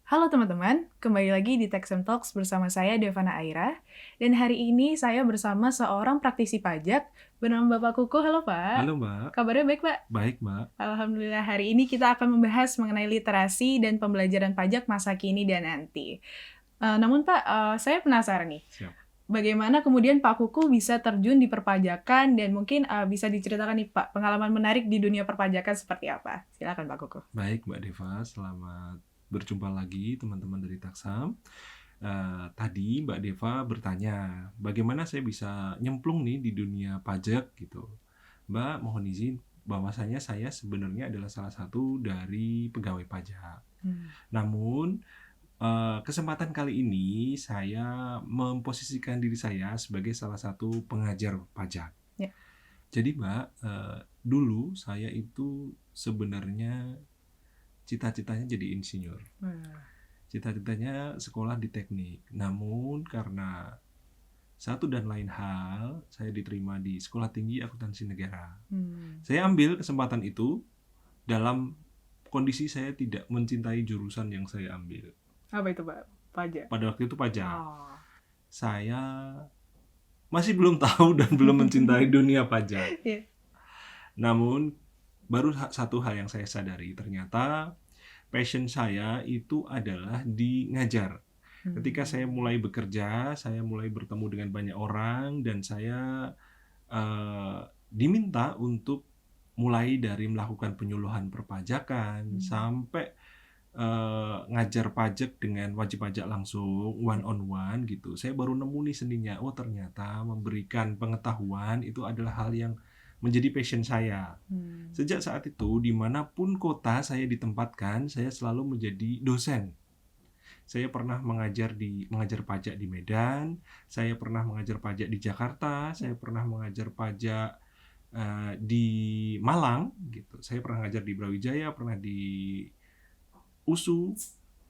Halo teman-teman, kembali lagi di Texem Talks bersama saya Devana Aira. Dan hari ini saya bersama seorang praktisi pajak bernama Bapak Kuku. Halo Pak, Halo Mbak, kabarnya baik Pak? baik Mbak. Alhamdulillah, hari ini kita akan membahas mengenai literasi dan pembelajaran pajak masa kini dan nanti. Namun Pak, saya penasaran nih, Siap. bagaimana kemudian Pak Kuku bisa terjun di perpajakan dan mungkin bisa diceritakan nih Pak, pengalaman menarik di dunia perpajakan seperti apa? Silakan Pak Kuku. Baik Mbak Deva, selamat berjumpa lagi teman-teman dari Taksam. Tadi Mbak Deva bertanya, bagaimana saya bisa nyemplung nih di dunia pajak gitu. Mbak, mohon izin bahwasanya saya sebenarnya adalah salah satu dari pegawai pajak. Namun, kesempatan kali ini saya memposisikan diri saya sebagai salah satu pengajar pajak. Ya. Jadi Mbak, dulu saya itu sebenarnya cita-citanya jadi insinyur. Cita-citanya sekolah di teknik. Namun karena satu dan lain hal, saya diterima di Sekolah Tinggi Akuntansi Negara. Saya ambil kesempatan itu dalam kondisi saya tidak mencintai jurusan yang saya ambil. Apa itu Pak? Pajak? Pada waktu itu pajak. Oh. Saya masih belum tahu dan belum mencintai dunia pajak. Iya. Namun baru satu hal yang saya sadari, ternyata passion saya itu adalah di ngajar. Ketika saya mulai bekerja, saya mulai bertemu dengan banyak orang dan saya diminta untuk mulai dari melakukan penyuluhan perpajakan sampai ngajar pajak dengan wajib pajak langsung one on one gitu. Saya baru nemu nih seninya. Oh, ternyata memberikan pengetahuan itu adalah hal yang menjadi passion saya. Sejak saat itu, dimanapun kota saya ditempatkan, saya selalu menjadi dosen. Saya pernah mengajar pajak di Medan, saya pernah mengajar pajak di Jakarta, saya pernah mengajar pajak di Malang, gitu. Saya pernah mengajar di Brawijaya, pernah di USU.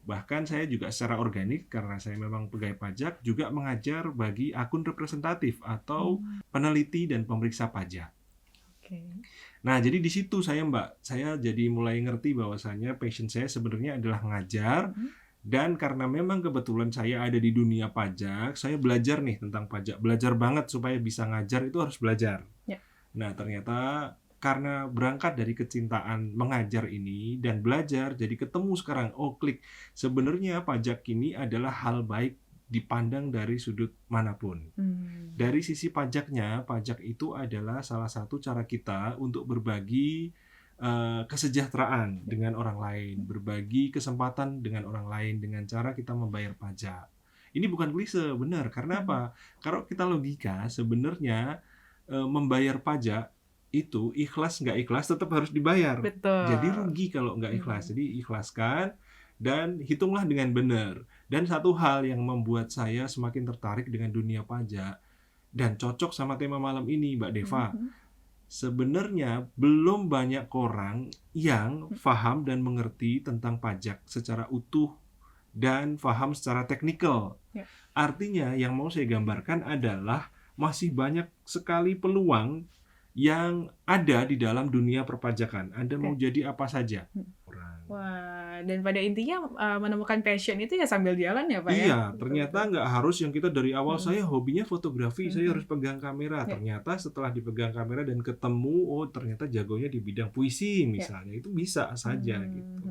Bahkan saya juga secara organik, karena saya memang pegawai pajak, juga mengajar bagi akun representatif atau peneliti dan pemeriksa pajak. Nah, jadi di situ saya jadi mulai ngerti bahwasanya passion saya sebenarnya adalah ngajar. Dan karena memang kebetulan saya ada di dunia pajak, saya belajar nih tentang pajak. Belajar banget supaya bisa ngajar itu harus belajar. Ya. Nah, ternyata karena berangkat dari kecintaan mengajar ini dan belajar, jadi ketemu sekarang, klik. Sebenarnya pajak ini adalah hal baik dipandang dari sudut manapun. Dari sisi pajaknya, pajak itu adalah salah satu cara kita untuk berbagi kesejahteraan dengan orang lain, berbagi kesempatan dengan orang lain dengan cara kita membayar pajak. Ini bukan klise, benar. Karena apa? Kalau kita logika, sebenarnya membayar pajak itu ikhlas nggak ikhlas tetap harus dibayar. Betul. Jadi rugi kalau nggak ikhlas. Jadi ikhlaskan dan hitunglah dengan benar. Dan satu hal yang membuat saya semakin tertarik dengan dunia pajak dan cocok sama tema malam ini, Mbak Deva. Sebenarnya belum banyak orang yang paham dan mengerti tentang pajak secara utuh dan paham secara teknikal. Ya. Artinya yang mau saya gambarkan adalah masih banyak sekali peluang yang ada di dalam dunia perpajakan. Anda mau jadi apa saja. Wah, dan pada intinya menemukan passion itu ya sambil jalan ya Pak ya? Iya, ternyata nggak harus yang kita dari awal saya hobinya fotografi, saya harus pegang kamera. Ya. Ternyata setelah dipegang kamera dan ketemu, ternyata jagonya di bidang puisi misalnya, itu bisa saja gitu.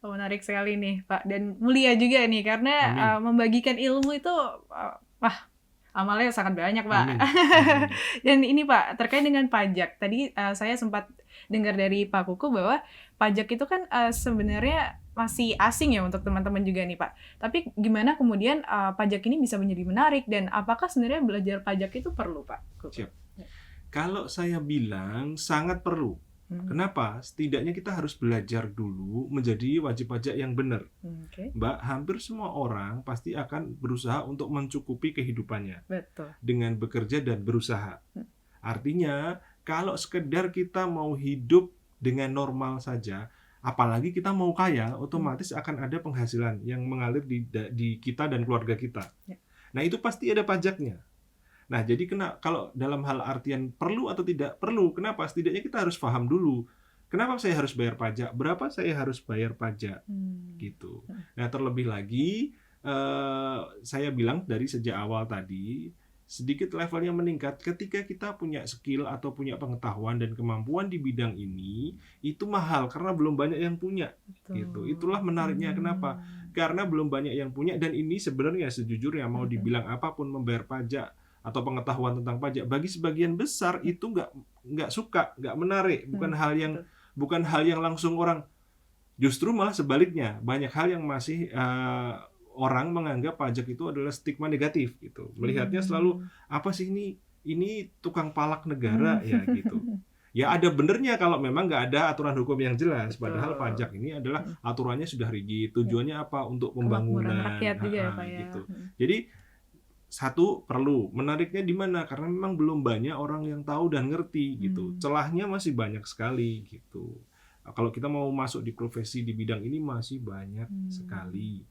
Oh, menarik sekali nih Pak, dan mulia juga nih karena membagikan ilmu itu amalnya sangat banyak Pak. Dan ini Pak, terkait dengan pajak, tadi saya sempat dengar dari Pak Kuku bahwa pajak itu kan sebenarnya masih asing ya untuk teman-teman juga nih Pak. Tapi gimana kemudian pajak ini bisa menjadi menarik dan apakah sebenarnya belajar pajak itu perlu Pak? Siap. Kalau saya bilang sangat perlu. Kenapa? Setidaknya kita harus belajar dulu menjadi wajib pajak yang benar. Mbak, hampir semua orang pasti akan berusaha untuk mencukupi kehidupannya. Betul. Dengan bekerja dan berusaha. Artinya, kalau sekedar kita mau hidup dengan normal saja, apalagi kita mau kaya, otomatis akan ada penghasilan yang mengalir di kita dan keluarga kita. Ya. Nah, itu pasti ada pajaknya. Nah, jadi kalau dalam hal artian perlu atau tidak perlu, kenapa? Setidaknya kita harus paham dulu Kenapa saya harus bayar pajak? Berapa saya harus bayar pajak? Gitu. Nah, terlebih lagi saya bilang dari sejak awal tadi, sedikit levelnya meningkat ketika kita punya skill atau punya pengetahuan dan kemampuan di bidang ini, itu mahal karena belum banyak yang punya. Gitu. Itulah menariknya. Kenapa? Karena belum banyak yang punya, dan ini sebenarnya sejujurnya mau dibilang apapun membayar pajak atau pengetahuan tentang pajak, bagi sebagian besar itu nggak suka, nggak menarik, bukan hal yang langsung orang. Justru malah sebaliknya, banyak hal yang masih orang menganggap pajak itu adalah stigma negatif gitu. Melihatnya selalu, apa sih ini tukang palak negara ya gitu. Ya ada benernya kalau memang nggak ada aturan hukum yang jelas. Padahal pajak ini adalah aturannya sudah rigid. Tujuannya apa? Untuk pembangunan rakyat juga ya, Pak, ya. Gitu. Jadi satu, perlu menariknya di mana? Karena memang belum banyak orang yang tahu dan ngerti gitu. Celahnya masih banyak sekali gitu. Kalau kita mau masuk di profesi di bidang ini masih banyak sekali.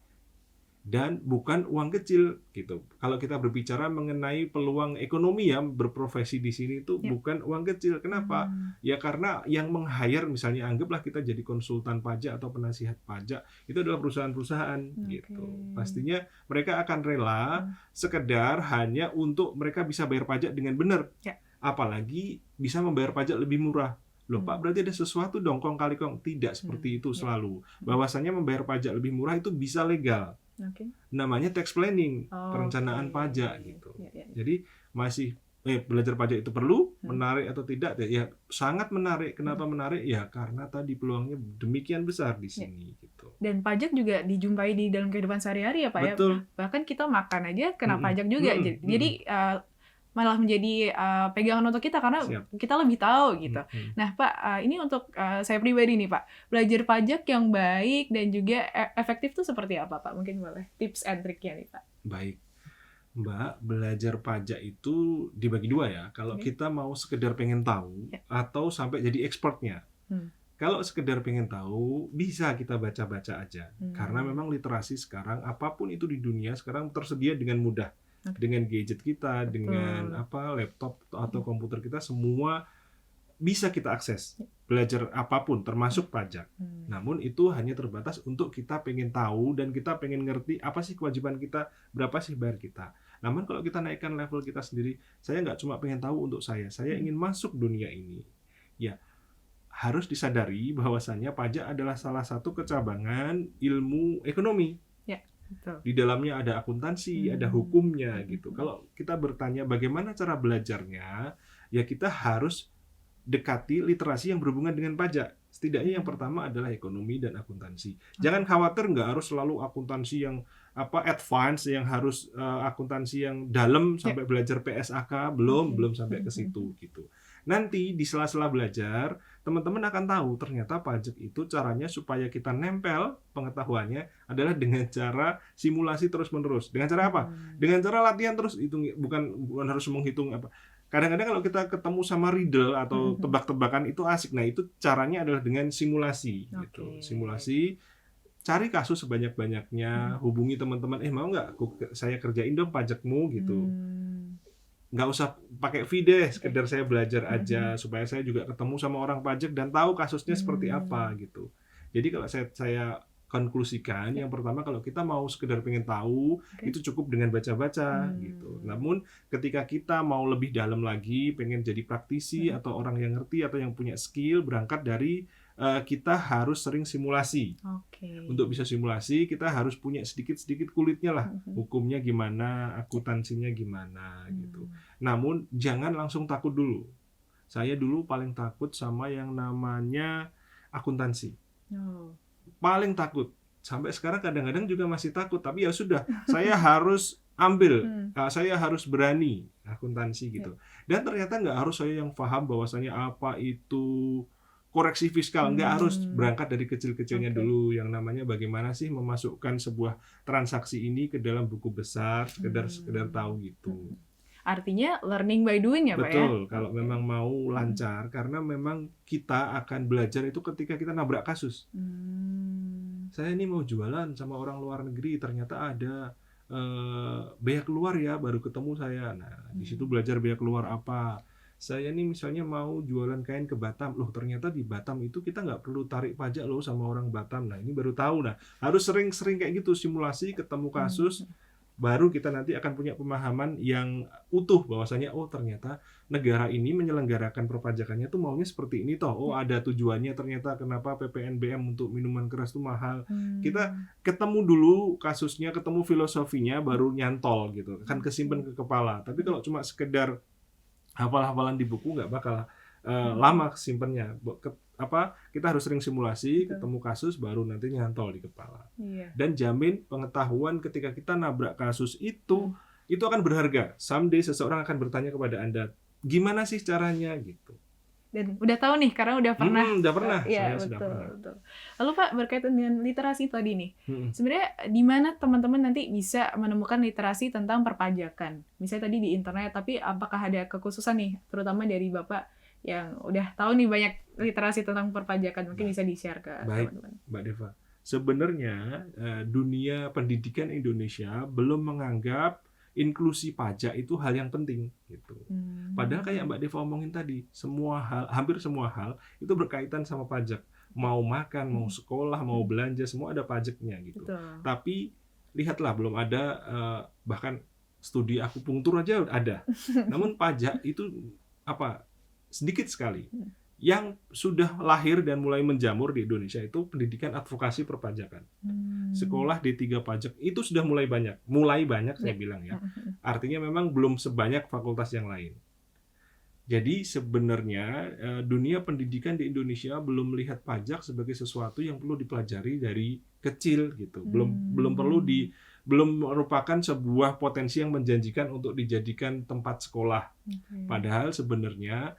Dan bukan uang kecil gitu. Kalau kita berbicara mengenai peluang ekonomi ya berprofesi di sini itu bukan uang kecil. Kenapa? Ya karena yang meng-hire, misalnya anggaplah kita jadi konsultan pajak atau penasihat pajak, itu adalah perusahaan-perusahaan gitu. Pastinya mereka akan rela sekedar hanya untuk mereka bisa bayar pajak dengan benar. Apalagi bisa membayar pajak lebih murah. Loh Pak, berarti ada sesuatu dong kong kali kong. Tidak seperti itu selalu. Bahwasanya membayar pajak lebih murah itu bisa legal. Namanya tax planning, perencanaan pajak gitu. Jadi masih belajar pajak itu perlu, menarik atau tidak? Ya sangat menarik. Kenapa menarik? Ya karena tadi peluangnya demikian besar di sini gitu. Dan pajak juga dijumpai di dalam kehidupan sehari-hari ya Pak. Betul. Ya. Bahkan kita makan aja kena pajak juga. Jadi malah menjadi pegangan untuk kita karena kita lebih tahu gitu. Nah Pak, ini untuk saya pribadi nih Pak, belajar pajak yang baik dan juga efektif itu seperti apa Pak? Mungkin boleh tips and triknya nih Pak. Baik Mbak, belajar pajak itu dibagi dua ya. Kalau kita mau sekedar pengen tahu atau sampai jadi expertnya. Kalau sekedar pengen tahu, bisa kita baca-baca aja. Karena memang literasi sekarang, apapun itu di dunia sekarang tersedia dengan mudah. Dengan gadget kita, dengan laptop atau komputer kita, semua bisa kita akses. Belajar apapun, termasuk pajak. Namun itu hanya terbatas untuk kita pengen tahu dan kita pengen ngerti apa sih kewajiban kita, berapa sih bayar kita. Namun kalau kita naikkan level kita sendiri, saya nggak cuma pengen tahu untuk saya ingin masuk dunia ini. Ya, harus disadari bahwasannya pajak adalah salah satu kecabangan ilmu ekonomi. Betul. Di dalamnya ada akuntansi, ada hukumnya gitu. Kalau kita bertanya bagaimana cara belajarnya, ya kita harus dekati literasi yang berhubungan dengan pajak. Setidaknya yang pertama adalah ekonomi dan akuntansi. Jangan khawatir, nggak harus selalu akuntansi yang advance, yang harus akuntansi yang dalam sampai belajar PSAK, belum sampai ke situ gitu. Nanti di sela-sela belajar, teman-teman akan tahu ternyata pajak itu caranya supaya kita nempel pengetahuannya adalah dengan cara simulasi terus-menerus. Dengan cara apa? Dengan cara latihan terus, bukan harus menghitung apa. Kadang-kadang kalau kita ketemu sama riddle atau tebak-tebakan itu asik. Nah, itu caranya adalah dengan simulasi gitu. Simulasi, cari kasus sebanyak-banyaknya, hubungi teman-teman, mau nggak saya kerjain dong pajakmu gitu. Nggak usah pakai fee deh, sekedar saya belajar aja supaya saya juga ketemu sama orang pajak dan tahu kasusnya seperti apa gitu. Jadi kalau saya konklusikan, yang pertama kalau kita mau sekedar pengen tahu, itu cukup dengan baca-baca gitu. Namun ketika kita mau lebih dalam lagi, pengen jadi praktisi atau orang yang ngerti atau yang punya skill, berangkat dari kita harus sering simulasi. Untuk bisa simulasi, kita harus punya sedikit-sedikit kulitnya lah. Hukumnya gimana, akuntansinya gimana gitu. Namun jangan langsung takut dulu. Saya dulu paling takut sama yang namanya akuntansi. Paling takut. Sampai sekarang kadang-kadang juga masih takut. Tapi ya sudah, saya harus ambil. Saya harus berani akuntansi gitu. Dan ternyata nggak harus saya yang paham bahwasanya apa itu koreksi fiskal, nggak harus, berangkat dari kecil-kecilnya dulu, yang namanya bagaimana sih memasukkan sebuah transaksi ini ke dalam buku besar, sekedar tahu gitu. Artinya learning by doing ya Pak ya? Betul, kalau memang mau lancar, karena memang kita akan belajar itu ketika kita nabrak kasus. Saya ini mau jualan sama orang luar negeri, ternyata ada bea keluar ya, baru ketemu saya. Nah, di situ belajar bea keluar apa. saya nih misalnya mau jualan kain ke Batam, loh ternyata di Batam itu kita nggak perlu tarik pajak loh sama orang Batam. Nah ini baru tahu. Nah harus sering-sering kayak gitu simulasi, ketemu kasus, baru kita nanti akan punya pemahaman yang utuh bahwasanya oh ternyata negara ini menyelenggarakan perpajakannya tuh maunya seperti ini toh. Oh ada tujuannya ternyata kenapa PPNBM untuk minuman keras tuh mahal. Kita ketemu dulu kasusnya, ketemu filosofinya, baru nyantol gitu. Kan kesimpan ke kepala. Tapi kalau cuma sekedar hafal-hafalan di buku nggak bakal lama simpennya. Kita harus sering simulasi, ketemu kasus, baru nanti nyantol di kepala. Dan jamin pengetahuan ketika kita nabrak kasus itu akan berharga. Someday seseorang akan bertanya kepada Anda, gimana sih caranya gitu. Dan udah tahu nih karena udah pernah. Udah pernah. Iya, betul, betul. Lalu Pak, berkaitan dengan literasi tadi nih. Sebenarnya di mana teman-teman nanti bisa menemukan literasi tentang perpajakan? Misalnya tadi di internet, tapi apakah ada kekhususan nih, terutama dari Bapak yang udah tahu nih banyak literasi tentang perpajakan, mungkin bisa di-share ke teman-teman. Mbak Deva, sebenarnya dunia pendidikan Indonesia belum menganggap inklusi pajak itu hal yang penting gitu. Padahal kayak Mbak Deva omongin tadi, hampir semua hal itu berkaitan sama pajak. Mau makan, mau sekolah, mau belanja, semua ada pajaknya gitu. Betul. Tapi lihatlah belum ada bahkan studi akupunktur aja ada. Namun pajak itu sedikit sekali. Yang sudah lahir dan mulai menjamur di Indonesia itu pendidikan advokasi perpajakan. Sekolah D3 pajak itu sudah mulai banyak saya bilang ya. Artinya memang belum sebanyak fakultas yang lain. Jadi sebenarnya dunia pendidikan di Indonesia belum melihat pajak sebagai sesuatu yang perlu dipelajari dari kecil gitu. Belum merupakan sebuah potensi yang menjanjikan untuk dijadikan tempat sekolah. Padahal sebenarnya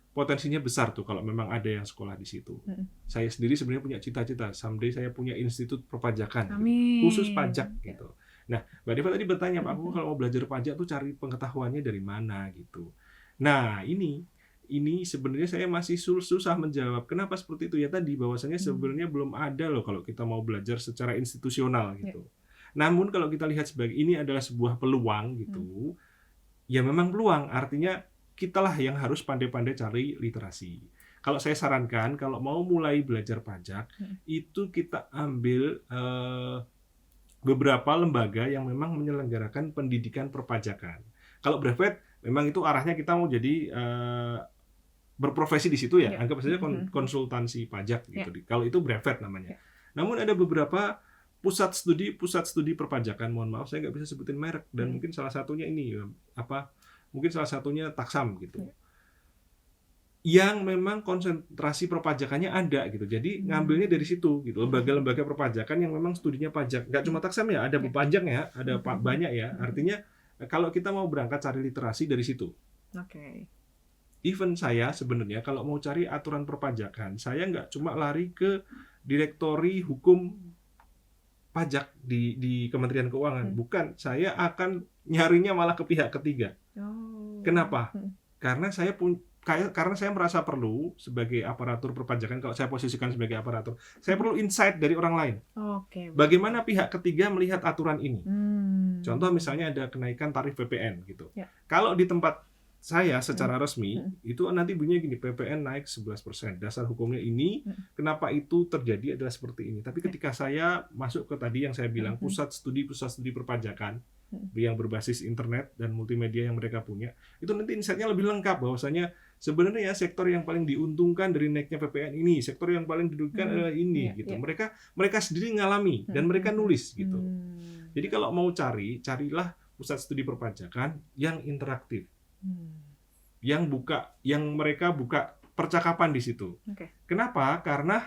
potensinya besar tuh kalau memang ada yang sekolah di situ. Saya sendiri sebenarnya punya cita-cita, someday saya punya institut perpajakan gitu, khusus pajak gitu. Nah, Mbak Deva tadi bertanya, Pak, aku kalau mau belajar pajak tuh cari pengetahuannya dari mana gitu. Nah, ini sebenarnya saya masih susah menjawab. Kenapa seperti itu ya tadi bahwasanya sebenarnya belum ada loh kalau kita mau belajar secara institusional gitu. Namun kalau kita lihat sebagai ini adalah sebuah peluang gitu. Ya memang peluang, artinya kitalah yang harus pandai-pandai cari literasi. Kalau saya sarankan, kalau mau mulai belajar pajak, itu kita ambil beberapa lembaga yang memang menyelenggarakan pendidikan perpajakan. Kalau brevet, memang itu arahnya kita mau jadi berprofesi di situ ya, anggap saja konsultansi pajak gitu. Kalau itu brevet namanya. Namun ada beberapa pusat studi perpajakan, mohon maaf saya nggak bisa sebutin merek, dan mungkin salah satunya ini mungkin salah satunya Taksam gitu, yang memang konsentrasi perpajakannya ada gitu. Jadi ngambilnya dari situ gitu, lembaga-lembaga perpajakan yang memang studinya pajak. Nggak cuma Taksam ya, ada Bupajak ya, ada banyak ya. Artinya kalau kita mau berangkat cari literasi dari situ. Even saya sebenarnya kalau mau cari aturan perpajakan, saya nggak cuma lari ke direktori hukum pajak di Kementerian Keuangan. Bukan, saya akan nyarinya malah ke pihak ketiga. Kenapa? Karena saya merasa perlu sebagai aparatur perpajakan, kalau saya posisikan sebagai aparatur, saya perlu insight dari orang lain. Bagaimana pihak ketiga melihat aturan ini? Contoh misalnya ada kenaikan tarif PPN gitu. Kalau di tempat saya secara resmi itu nanti bunyinya gini, PPN naik 11%. Dasar hukumnya ini, kenapa itu terjadi adalah seperti ini. Tapi ketika saya masuk ke tadi yang saya bilang pusat studi perpajakan yang berbasis internet dan multimedia yang mereka punya, itu nanti insight-nya lebih lengkap bahwasanya sebenarnya sektor yang paling diuntungkan dari naiknya PPN ini, sektor yang paling dirugikan adalah ini gitu. Mereka sendiri ngalami dan mereka nulis gitu. Jadi kalau mau carilah pusat studi perpajakan yang interaktif. Yang mereka buka percakapan di situ. Kenapa? Karena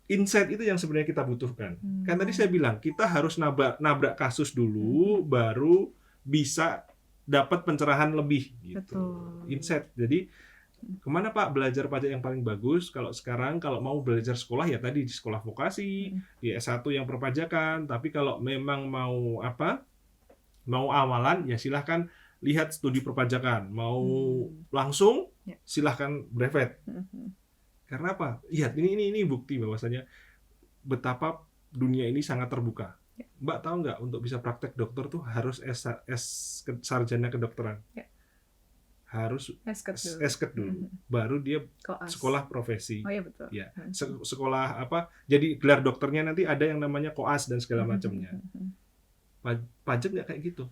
insight itu yang sebenarnya kita butuhkan. Kan tadi saya bilang kita harus nabrak kasus dulu, baru bisa dapat pencerahan lebih gitu. Insight. Jadi kemana Pak belajar pajak yang paling bagus? Kalau sekarang kalau mau belajar sekolah ya tadi di sekolah vokasi, di S1 yang perpajakan. Tapi kalau memang mau awalan ya silahkan lihat studi perpajakan. Mau langsung silahkan brevet. Karena apa? Lihat ini bukti bahwasanya betapa dunia ini sangat terbuka. Mbak tahu nggak, untuk bisa praktek dokter tuh harus S sarjana kedokteran. harus Esket esket dulu, baru dia Koas. sekolah profesi. Oh iya betul. Ya, sekolah apa? Jadi gelar dokternya nanti ada yang namanya koas dan segala macamnya. Pajak nggak kayak gitu.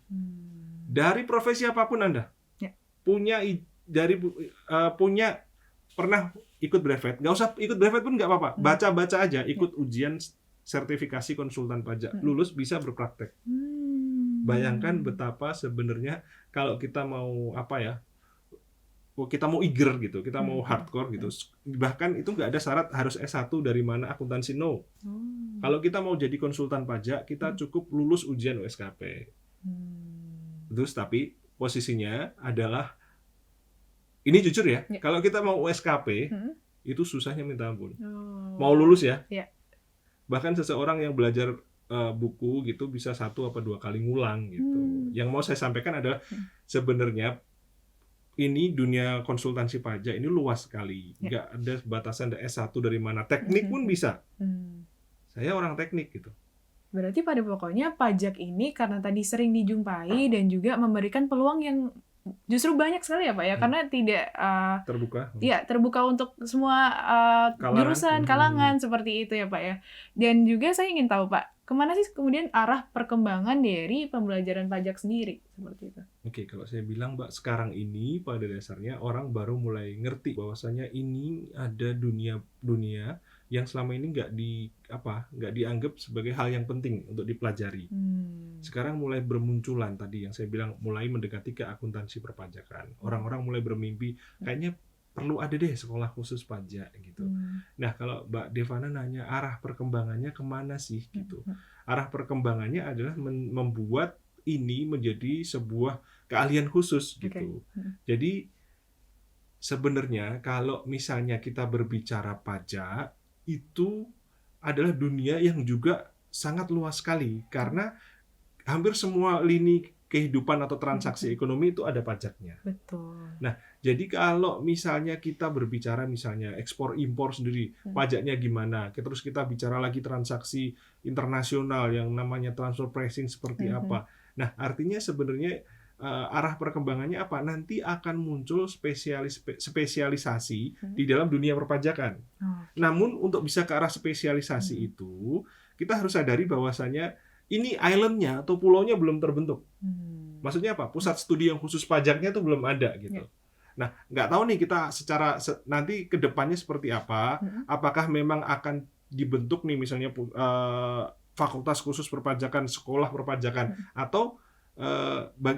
Dari profesi apapun Anda punya punya pernah ikut brevet, nggak usah ikut brevet pun nggak apa-apa, baca aja, ikut ujian sertifikasi konsultan pajak, lulus bisa berpraktek. Bayangkan betapa sebenarnya kalau kita mau kita mau eager gitu, kita mau hardcore gitu, bahkan itu nggak ada syarat harus S1 dari mana akuntansi, no. Kalau kita mau jadi konsultan pajak, kita cukup lulus ujian USKP. Terus tapi posisinya adalah, ini jujur ya, kalau kita mau USKP itu susahnya minta ampun. Mau lulus ya. Bahkan seseorang yang belajar buku gitu bisa 1 atau 2 kali ngulang gitu. Yang mau saya sampaikan adalah sebenarnya ini dunia konsultansi pajak ini luas sekali. Nggak ada batasan S1 dari mana. Teknik pun bisa. Saya orang teknik gitu. Berarti pada pokoknya pajak ini karena tadi sering dijumpai dan juga memberikan peluang yang justru banyak sekali ya Pak ya, karena tidak terbuka untuk semua jurusan, kalangan seperti itu ya Pak ya. Dan juga saya ingin tahu Pak, kemana sih kemudian arah perkembangan dari pembelajaran pajak sendiri seperti itu? Oke, kalau saya bilang Mbak, sekarang ini pada dasarnya orang baru mulai ngerti bahwasanya ini ada dunia yang selama ini nggak dianggap sebagai hal yang penting untuk dipelajari. Sekarang mulai bermunculan tadi yang saya bilang, mulai mendekati ke akuntansi perpajakan. Orang-orang mulai bermimpi kayaknya perlu ada deh sekolah khusus pajak gitu. Nah, kalau Mbak Devana nanya arah perkembangannya kemana sih gitu. Arah perkembangannya adalah membuat ini menjadi sebuah keahlian khusus gitu. Jadi sebenarnya kalau misalnya kita berbicara pajak, itu adalah dunia yang juga sangat luas sekali karena hampir semua lini kehidupan atau transaksi ekonomi itu ada pajaknya. Betul. Nah, jadi kalau misalnya kita berbicara misalnya ekspor impor sendiri, pajaknya gimana? Terus kita bicara lagi transaksi internasional yang namanya transfer pricing seperti apa. Nah, artinya sebenarnya arah perkembangannya apa? Nanti akan muncul spesialisasi di dalam dunia perpajakan. Namun untuk bisa ke arah spesialisasi itu, kita harus sadari bahwasanya ini island-nya atau pulaunya belum terbentuk. Maksudnya apa? Pusat studi yang khusus pajaknya itu belum ada gitu. Nah, nggak tahu nih kita nanti ke depannya seperti apa. Apakah memang akan dibentuk nih misalnya fakultas khusus perpajakan, sekolah perpajakan, atau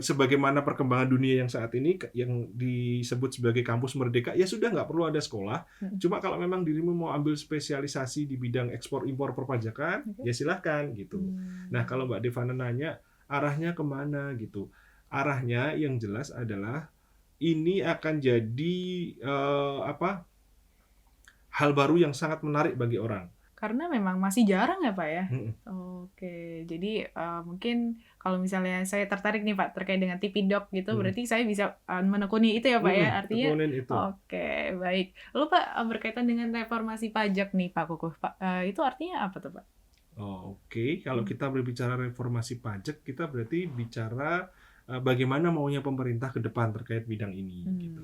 sebagaimana perkembangan dunia yang saat ini yang disebut sebagai kampus merdeka, ya sudah nggak perlu ada sekolah. Cuma kalau memang dirimu mau ambil spesialisasi di bidang ekspor impor perpajakan, ya silahkan gitu. Nah, kalau Mbak Devana nanya arahnya kemana gitu, arahnya yang jelas adalah ini akan jadi hal baru yang sangat menarik bagi orang. Karena memang masih jarang ya Pak ya? Oke, jadi mungkin kalau misalnya saya tertarik nih Pak terkait dengan Tipidoc gitu, berarti saya bisa menekuni itu ya Pak ya? Artinya, itu. Oke, baik. Lalu Pak, berkaitan dengan reformasi pajak nih Pak Kukuh, Pak, itu artinya apa tuh Pak? Oke, kalau kita berbicara reformasi pajak, kita berarti bicara bagaimana maunya pemerintah ke depan terkait bidang ini. Gitu.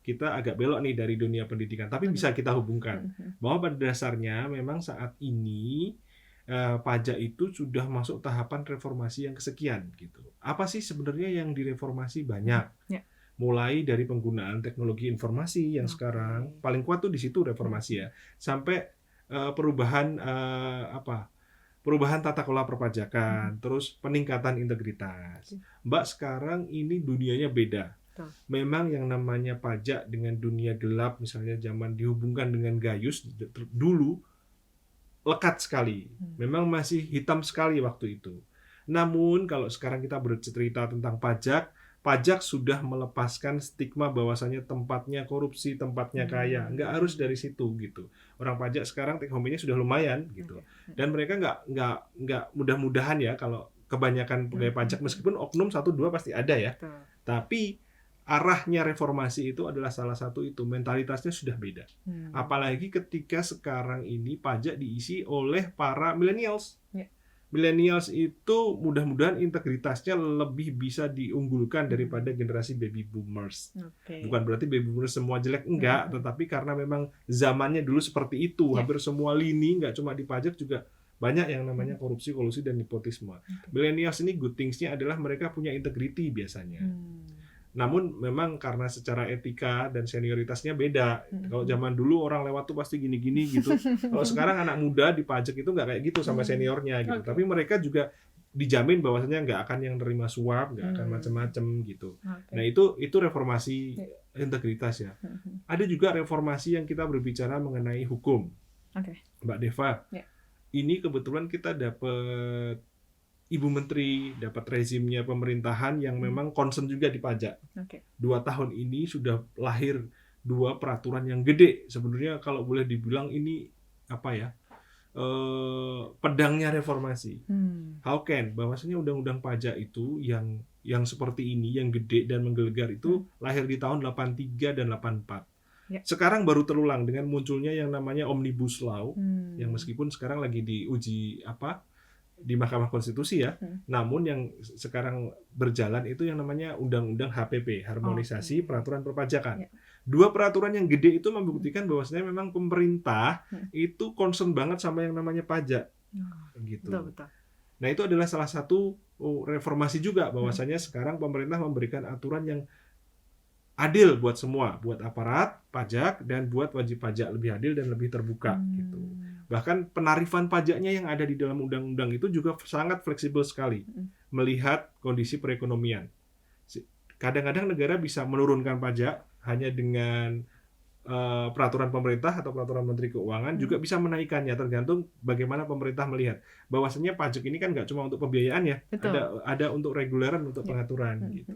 Kita agak belok nih dari dunia pendidikan, tapi bisa kita hubungkan bahwa pada dasarnya memang saat ini pajak itu sudah masuk tahapan reformasi yang kesekian gitu. Apa sih sebenarnya yang direformasi? Banyak. Mulai dari penggunaan teknologi informasi yang sekarang paling kuat tuh di situ reformasi ya, sampai perubahan tata kelola perpajakan, terus peningkatan integritas. Mbak, sekarang ini dunianya beda. Memang yang namanya pajak dengan dunia gelap, misalnya zaman dihubungkan dengan Gayus dulu, lekat sekali. Memang masih hitam sekali waktu itu. Namun kalau sekarang kita bercerita tentang pajak sudah melepaskan stigma bahwasanya tempatnya korupsi, tempatnya kaya. Nggak harus dari situ gitu. Orang pajak sekarang take home-nya sudah lumayan gitu. Dan mereka nggak mudah-mudahan ya kalau kebanyakan pegawai pajak, meskipun oknum 1-2 pasti ada ya. Tapi arahnya reformasi itu adalah salah satu itu, mentalitasnya sudah beda. Apalagi ketika sekarang ini pajak diisi oleh para millennials. millennials itu mudah-mudahan integritasnya lebih bisa diunggulkan daripada generasi baby boomers. Bukan berarti baby boomers semua jelek, enggak, tetapi karena memang zamannya dulu seperti itu, hampir semua lini, enggak cuma di pajak juga banyak yang namanya korupsi, kolusi, dan nepotisme. Millennials ini good things-nya adalah mereka punya integriti biasanya. Namun memang karena secara etika dan senioritasnya beda. Kalau zaman dulu orang lewat tuh pasti gini-gini gitu. Kalau sekarang anak muda di pajak itu nggak kayak gitu sama seniornya gitu. Tapi mereka juga dijamin bahwasanya nggak akan yang terima suap, nggak akan macam-macam gitu. Nah itu reformasi integritas ya. Ada juga reformasi yang kita berbicara mengenai hukum. Mbak Deva, ini kebetulan kita dapat Ibu Menteri, dapat rezimnya pemerintahan yang memang concern juga di pajak. 2 tahun ini sudah lahir 2 peraturan yang gede. Sebenarnya kalau boleh dibilang ini apa ya, pedangnya reformasi. How can? Bahwasanya undang-undang pajak itu yang seperti ini, yang gede dan menggelegar itu lahir di tahun 83 dan 84. Sekarang baru terulang dengan munculnya yang namanya Omnibus Law, yang meskipun sekarang lagi diuji di Mahkamah Konstitusi ya. Namun yang sekarang berjalan itu yang namanya Undang-Undang HPP, Harmonisasi Peraturan Perpajakan. 2 peraturan yang gede itu membuktikan bahwasanya memang pemerintah itu concern banget sama yang namanya pajak. Gitu. Betul. Nah, itu adalah salah satu reformasi juga bahwasanya sekarang pemerintah memberikan aturan yang adil buat semua, buat aparat pajak dan buat wajib pajak, lebih adil dan lebih terbuka gitu. Bahkan penarifan pajaknya yang ada di dalam undang-undang itu juga sangat fleksibel sekali melihat kondisi perekonomian. Kadang-kadang negara bisa menurunkan pajak hanya dengan peraturan pemerintah atau peraturan Menteri Keuangan, juga bisa menaikkannya tergantung bagaimana pemerintah melihat. Bahwasanya pajak ini kan nggak cuma untuk pembiayaan ya, ada untuk reguleran, untuk pengaturan gitu.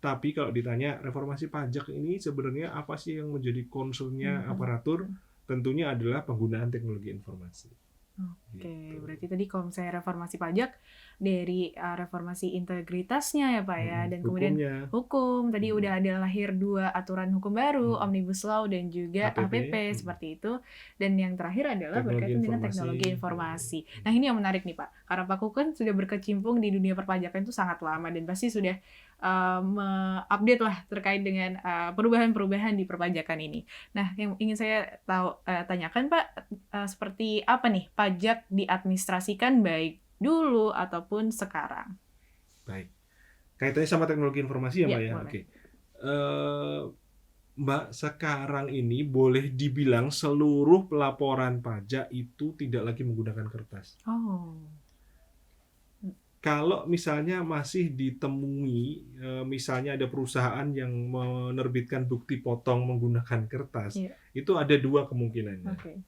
Tapi kalau ditanya reformasi pajak ini sebenarnya apa sih yang menjadi concern-nya aparatur? Tentunya adalah penggunaan teknologi informasi. Gitu. Berarti tadi kalau misalnya reformasi pajak dari reformasi integritasnya ya Pak ya, dan kemudian hukum, tadi udah ada lahir 2 aturan hukum baru, Omnibus Law dan juga HPP seperti itu, dan yang terakhir adalah berkaitan dengan teknologi informasi. Nah ini yang menarik nih Pak, karena Pak Kukun sudah berkecimpung di dunia perpajakan itu sangat lama dan pasti sudah update lah terkait dengan perubahan-perubahan di perpajakan ini. Nah, yang ingin saya tanyakan Pak, seperti apa nih pajak diadministrasikan baik dulu ataupun sekarang? Baik. Kaitannya sama teknologi informasi ya Mbak ya? Oke. Mbak, sekarang ini boleh dibilang seluruh pelaporan pajak itu tidak lagi menggunakan kertas. Kalau misalnya masih ditemui, misalnya ada perusahaan yang menerbitkan bukti potong menggunakan kertas, itu ada 2 kemungkinannya.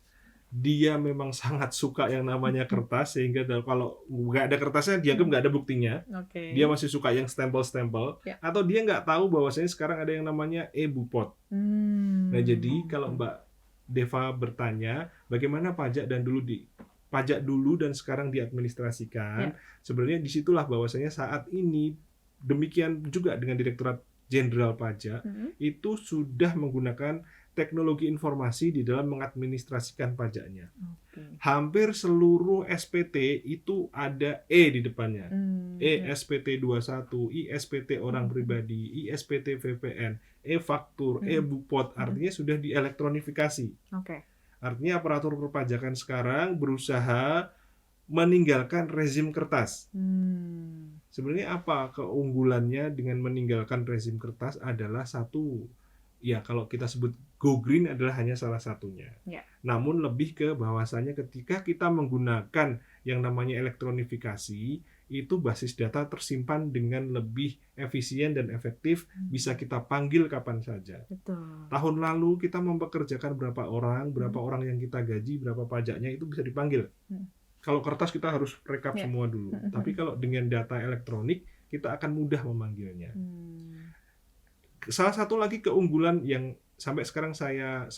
Dia memang sangat suka yang namanya kertas, sehingga kalau nggak ada kertasnya dianggap nggak ada buktinya. Dia masih suka yang stempel-stempel, atau dia nggak tahu bahwasanya sekarang ada yang namanya e-Bupot. Nah jadi kalau Mbak Deva bertanya bagaimana pajak dulu dan sekarang diadministrasikan, sebenarnya disitulah bahwasanya saat ini demikian juga dengan Direktorat Jenderal Pajak itu sudah menggunakan teknologi informasi di dalam mengadministrasikan pajaknya. Hampir seluruh SPT itu ada E di depannya. SPT 21, ISPT orang pribadi, ISPT VPN, e-faktur, e-Bupot, artinya sudah dielektronifikasi. Artinya aparatur perpajakan sekarang berusaha meninggalkan rezim kertas. Sebenarnya apa keunggulannya dengan meninggalkan rezim kertas adalah satu, ya kalau kita sebut go green adalah hanya salah satunya. Namun lebih ke bahwasanya ketika kita menggunakan yang namanya elektronifikasi, itu basis data tersimpan dengan lebih efisien dan efektif, bisa kita panggil kapan saja. Tahun lalu kita mempekerjakan berapa orang yang kita gaji, berapa pajaknya itu bisa dipanggil. Kalau kertas kita harus rekap semua dulu. Tapi kalau dengan data elektronik kita akan mudah memanggilnya. Salah satu lagi keunggulan yang sampai sekarang saya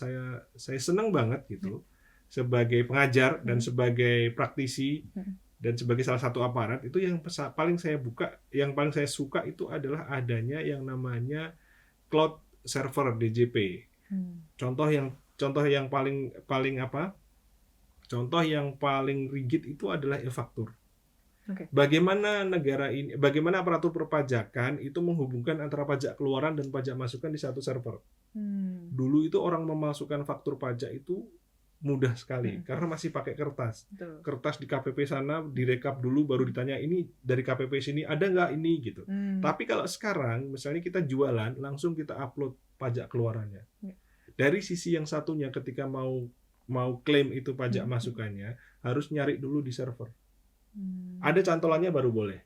senang banget gitu, sebagai pengajar dan sebagai praktisi dan sebagai salah satu aparat, itu yang paling saya suka itu adalah adanya yang namanya cloud server DJP. Contoh yang paling rigid itu adalah e-faktur. Oke. Bagaimana aparatur perpajakan itu menghubungkan antara pajak keluaran dan pajak masukan di satu server. Dulu itu orang memasukkan faktur pajak itu mudah sekali karena masih pakai kertas. Betul. Kertas di KPP sana direkap dulu baru ditanya ini dari KPP sini ada nggak ini gitu. Tapi kalau sekarang misalnya kita jualan langsung kita upload pajak keluarannya. Dari sisi yang satunya ketika mau klaim itu pajak masukannya harus nyari dulu di server. Ada cantolannya baru boleh.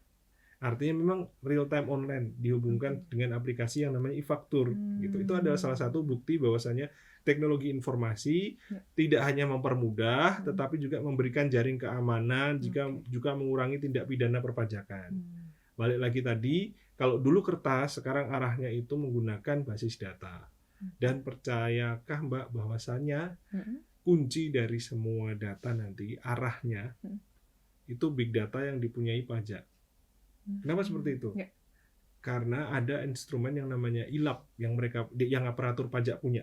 Artinya memang real time online dihubungkan dengan aplikasi yang namanya e-faktur gitu. Itu adalah salah satu bukti bahwasanya teknologi informasi tidak hanya mempermudah tetapi juga memberikan jaring keamanan juga mengurangi tindak pidana perpajakan. Balik lagi tadi, kalau dulu kertas, sekarang arahnya itu menggunakan basis data. Dan percayakah Mbak bahwasanya kunci dari semua data nanti arahnya itu big data yang dipunyai pajak. Kenapa seperti itu? Karena ada instrumen yang namanya ILAP yang aparatur pajak punya.